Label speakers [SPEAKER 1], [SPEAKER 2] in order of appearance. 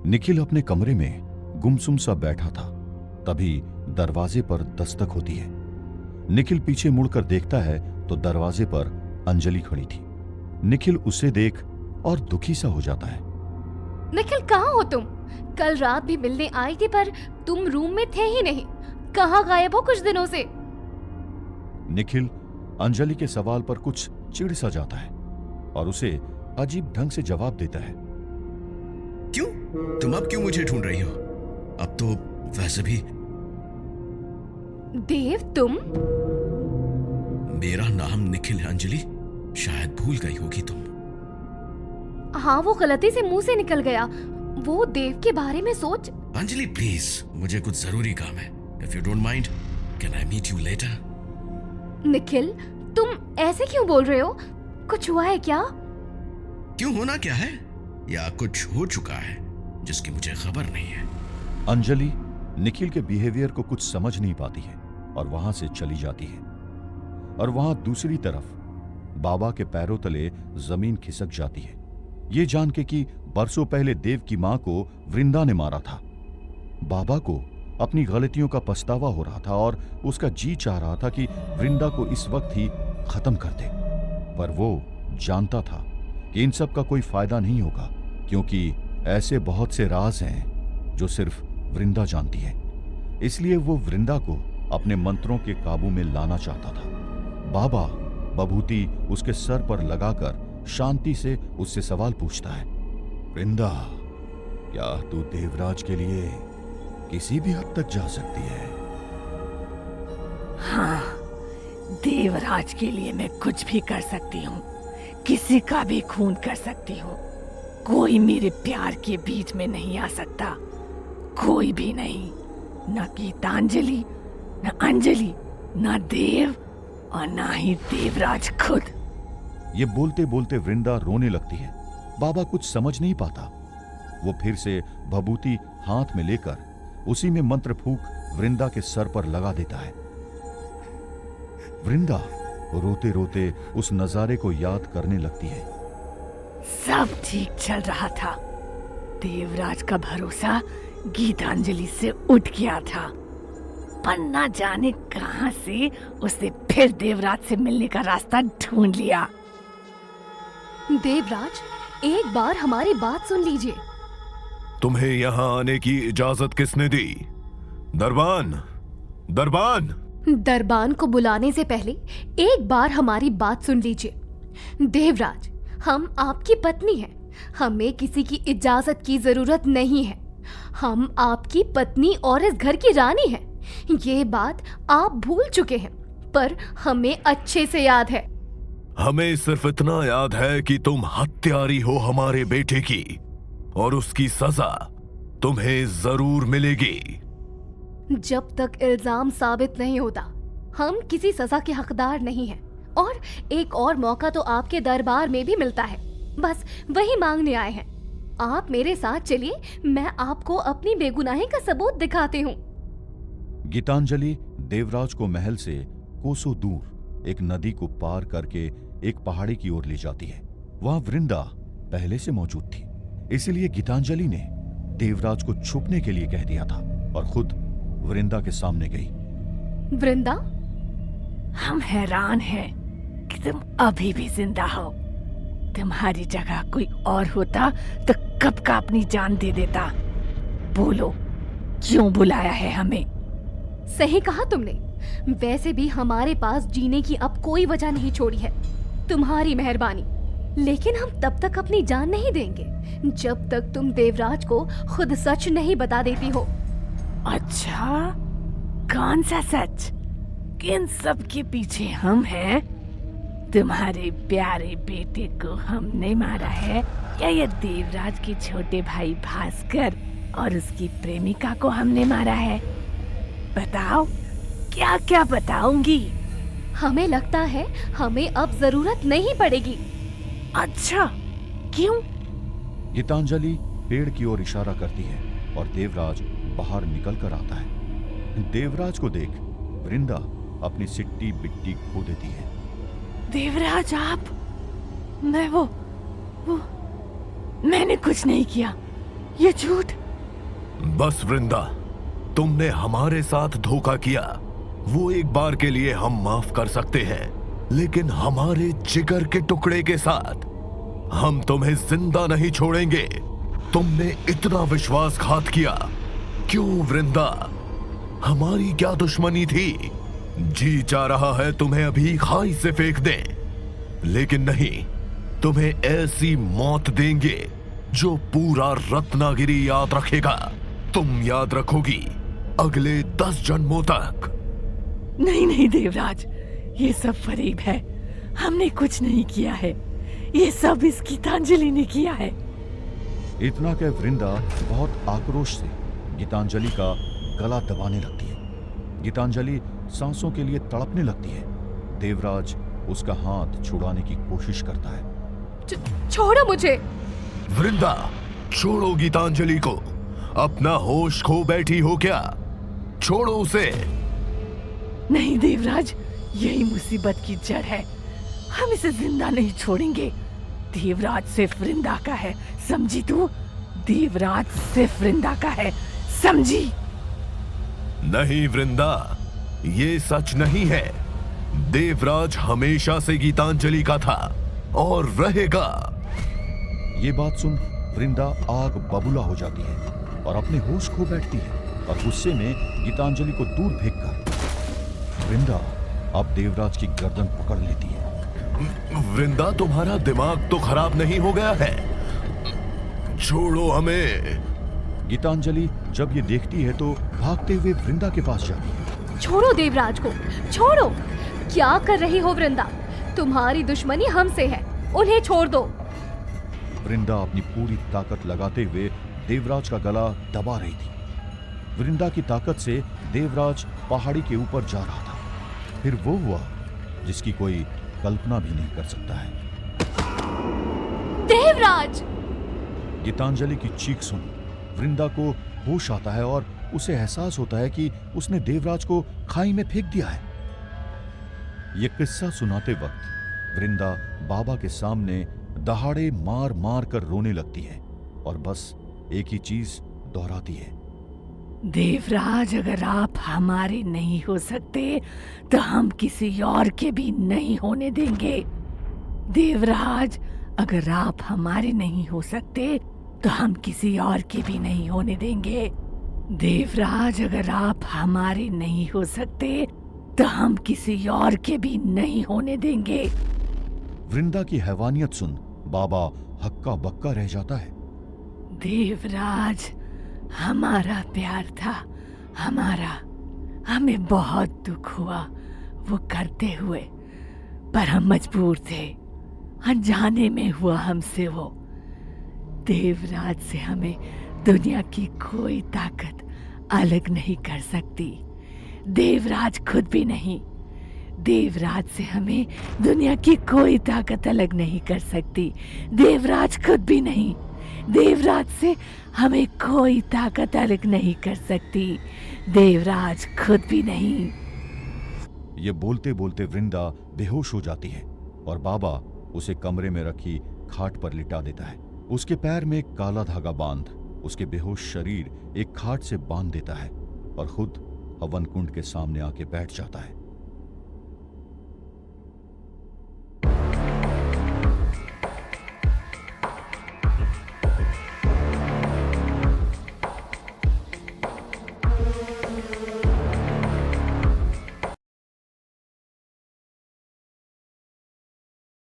[SPEAKER 1] निखिल अपने कमरे में गुमसुम सा बैठा था। तभी दरवाजे पर दस्तक होती है। निखिल पीछे मुड़कर देखता है तो दरवाजे पर अंजलि खड़ी थी। निखिल उसे देख और दुखी सा हो जाता है।
[SPEAKER 2] निखिल, कहाँ हो तुम? कल रात भी मिलने आई थी पर तुम रूम में थे ही नहीं। कहाँ गायब हो कुछ दिनों से?
[SPEAKER 1] निखिल अंजलि के सवाल पर कुछ चिढ़ सा जाता है और उसे अजीब ढंग से जवाब देता है।
[SPEAKER 3] क्यों? तुम अब क्यों मुझे ढूंढ रही हो? अब तो वैसे भी
[SPEAKER 2] देव, तुम?
[SPEAKER 3] मेरा नाम निखिल है अंजलि, शायद भूल गई होगी तुम।
[SPEAKER 2] हाँ, वो गलती से मुंह से निकल गया। वो देव के बारे में सोच।
[SPEAKER 3] अंजलि प्लीज, मुझे कुछ जरूरी काम है। If you don't mind, can I meet you later?
[SPEAKER 2] Nikhil, तुम ऐसे क्यों बोल रहे हो? कुछ हुआ है क्या?
[SPEAKER 3] क्यों, होना क्या है? या कुछ हो चुका है जिसकी मुझे खबर नहीं है?
[SPEAKER 1] अंजलि निखिल के बिहेवियर को कुछ समझ नहीं पाती है और वहां से चली जाती है। और वहां दूसरी तरफ बाबा के पैरों तले जमीन खिसक जाती है, ये जान के कि बरसों पहले देव की मां को वृंदा ने मारा था। बाबा को अपनी गलतियों का पछतावा हो रहा था और उसका जी चाह रहा था कि वृंदा को इस वक्त ही खत्म कर दे। पर वो जानता था कि इन सब का कोई फायदा नहीं होगा, क्योंकि ऐसे बहुत से राज हैं जो सिर्फ वृंदा जानती है। इसलिए वो वृंदा को अपने मंत्रों के काबू में लाना चाहता था। बाबा बभूति उसके सर पर लगाकर शांति से उससे सवाल पूछता है। वृंदा, क्या तू देवराज के लिए किसी भी हद तक जा सकती है?
[SPEAKER 4] हाँ, देवराज के लिए मैं कुछ भी कर सकती हूँ, किसी का भी खून कर सकती हूँ। कोई मेरे प्यार के बीच में नहीं आ सकता, कोई भी नहीं। न गीतांजलि, न अंजलि, न देव और ना ही देवराज खुद।
[SPEAKER 1] ये बोलते बोलते वृंदा रोने लगती है। बाबा कुछ समझ नहीं पाता। वो फिर से भभूति हाथ में लेकर उसी में मंत्र फूंक वृंदा के सर पर लगा देता है। वृंदा रोते रोते उस नजारे को याद करने लगती है।
[SPEAKER 4] सब ठीक चल रहा था। देवराज का भरोसा गीतांजलि से उठ गया था, पर न जाने कहां से उसने फिर देवराज से मिलने का रास्ता ढूंढ लिया।
[SPEAKER 2] देवराज, एक बार हमारी बात सुन लीजिए।
[SPEAKER 5] तुम्हें यहाँ आने की इजाजत किसने दी? दरबान, दरबान!
[SPEAKER 2] दरबान को बुलाने से पहले एक बार हमारी बात सुन लीजिए। देवराज, हम आपकी पत्नी हैं। हमें किसी की इजाजत की जरूरत नहीं है। हम आपकी पत्नी और इस घर की रानी हैं। ये बात आप भूल चुके हैं, पर हमें अच्छे से याद है।
[SPEAKER 5] हमें सिर्फ इतना याद है कि तुम हत्यारी हो हमारे बेटे की, और उसकी सजा तुम्हें जरूर मिलेगी।
[SPEAKER 2] जब तक इल्जाम साबित नहीं होता, हम किसी सजा के हकदार नहीं हैं। और एक और मौका तो आपके दरबार में भी मिलता है, बस वही मांगने आए हैं। आप मेरे साथ चलिए, मैं आपको अपनी बेगुनाही का सबूत दिखाती हूँ।
[SPEAKER 1] गीतांजलि देवराज को महल से कोसों दूर एक नदी को पार करके एक पहाड़ी की ओर ले जाती है। वहां वृंदा पहले से मौजूद थी, इसलिए गीतांजलि ने देवराज को छुपने के लिए कह दिया था और खुद वृंदा के सामने गई।
[SPEAKER 2] वृंदा,
[SPEAKER 4] हम हैरान हैं कि तुम अभी भी जिंदा हो। तुम्हारी जगह कोई और होता तो कब का अपनी जान दे देता। बोलो, क्यों बुलाया है हमें?
[SPEAKER 2] सही कहा तुमने। वैसे भी हमारे पास जीने की अब कोई वजह नहीं छोड़ी है। तुम्हारी मेहरबानी। लेकिन हम तब तक अपनी जान नहीं देंगे जब तक तुम देवराज को खुद सच नहीं बता देती हो।
[SPEAKER 4] अच्छा, कौन सा सच? इन सब के पीछे हम हैं? तुम्हारे प्यारे बेटे को हमने मारा है, या ये देवराज के छोटे भाई भास्कर और उसकी प्रेमिका को हमने मारा है? बताओ, क्या क्या बताऊंगी।
[SPEAKER 2] हमें लगता है हमें अब जरूरत नहीं पड़ेगी।
[SPEAKER 4] अच्छा, क्यों?
[SPEAKER 1] गीतांजलि पेड़ की ओर इशारा करती है और देवराज बाहर निकल कर आता है। देवराज को देख वृंदा अपनी सिट्टी बिट्टी खो देती है।
[SPEAKER 4] देवराज, आप? मैं वो मैंने कुछ नहीं किया। ये झूठ।
[SPEAKER 5] बस वृंदा, तुमने हमारे साथ धोखा किया, वो एक बार के लिए हम माफ कर सकते हैं, लेकिन हमारे जिगर के टुकड़े के साथ हम तुम्हें जिंदा नहीं छोड़ेंगे। तुमने इतना विश्वासघात किया क्यों वृंदा? हमारी क्या दुश्मनी थी? जी चाह रहा है तुम्हें अभी खाई से फेंक दें, लेकिन नहीं, तुम्हें ऐसी मौत देंगे जो पूरा रत्नागिरी याद रखेगा। तुम याद रखोगी अगले 10 जन्मों तक।
[SPEAKER 4] नहीं नहीं देवराज, ये सब फरेब है। हमने कुछ नहीं किया है, ये सब इस गीतांजलि ने किया है।
[SPEAKER 1] इतना कह वृंदा बहुत आक्रोश से गीतांजलि का गला दबाने लगती है। गीतांजलि सांसों के लिए तड़पने लगती है। देवराज उसका हाथ छुड़ाने की कोशिश करता है।
[SPEAKER 2] छोड़ो मुझे।
[SPEAKER 5] वृंदा, छोड़ो गीतांजलि को। अपना होश खो बैठी हो क्या? छोड़ो उसे।
[SPEAKER 4] नहीं देवराज, यही मुसीबत की जड़ है। हम इसे जिंदा नहीं छोड़ेंगे। देवराज सिर्फ वृंदा का है, समझी तू? देवराज सिर्फ वृंदा का है, समझी?
[SPEAKER 5] नहीं वृंदा, ये सच नहीं है। देवराज हमेशा से गीतांजलि का था और रहेगा।
[SPEAKER 1] ये बात सुन वृंदा आग बबूला हो जाती है और अपने होश खो बैठती है और गुस्से में गीतांजलि को दूर फेंककर वृंदा अब देवराज की गर्दन पकड़ लेती है।
[SPEAKER 5] वृंदा, तुम्हारा दिमाग तो खराब नहीं हो गया है? छोड़ो हमें।
[SPEAKER 1] गीतांजलि जब ये देखती है तो भागते हुए वृंदा के पास जाती है।
[SPEAKER 2] छोड़ो देवराज को, छोड़ो। क्या कर रही हो वृंदा? तुम्हारी दुश्मनी हमसे है, उन्हें छोड़ दो।
[SPEAKER 1] वृंदा अपनी पूरी ताकत लगाते हुए देवराज का गला दबा रही थी। वृंदा की ताकत से देवराज पहाड़ी के ऊपर जा रहा था। फिर वो हुआ जिसकी कोई कल्पना भी नहीं कर सकता है।
[SPEAKER 2] देवराज!
[SPEAKER 1] गीतांजलि की चीख सुन वृंदा को होश आता है और उसे एहसास होता है कि उसने देवराज को खाई में फेंक दिया है। यह किस्सा सुनाते वक्त वृंदा बाबा के सामने दहाड़े मार मार कर रोने लगती है और बस एक ही चीज दोहराती है।
[SPEAKER 4] देवराज, अगर आप हमारे नहीं हो सकते तो हम किसी और के भी नहीं होने देंगे। देवराज, अगर आप हमारे नहीं हो सकते तो हम किसी और के भी नहीं होने देंगे। देवराज, अगर आप हमारे नहीं हो सकते तो हम किसी और के भी नहीं होने देंगे।
[SPEAKER 1] वृंदा की हैवानियत सुन बाबा हक्का बक्का रह जाता है।
[SPEAKER 4] देवराज, हमारा प्यार था, हमारा। हमें बहुत दुख हुआ वो करते हुए, पर हम मजबूर थे। अनजाने में हुआ हमसे वो। देवराज से हमें दुनिया की कोई ताकत अलग नहीं कर सकती। देवराज खुद भी नहीं। देवराज से हमें दुनिया की कोई ताकत अलग नहीं कर सकती। देवराज खुद भी नहीं। देवराज से हमें कोई ताकत अलग नहीं कर सकती। देवराज खुद भी नहीं।
[SPEAKER 1] ये बोलते बोलते वृंदा बेहोश हो जाती है और बाबा उसे कमरे में रखी खाट पर लिटा देता है। उसके पैर में एक काला धागा बांध उसके बेहोश शरीर एक खाट से बांध देता है और खुद हवन कुंड के सामने आके बैठ जाता है।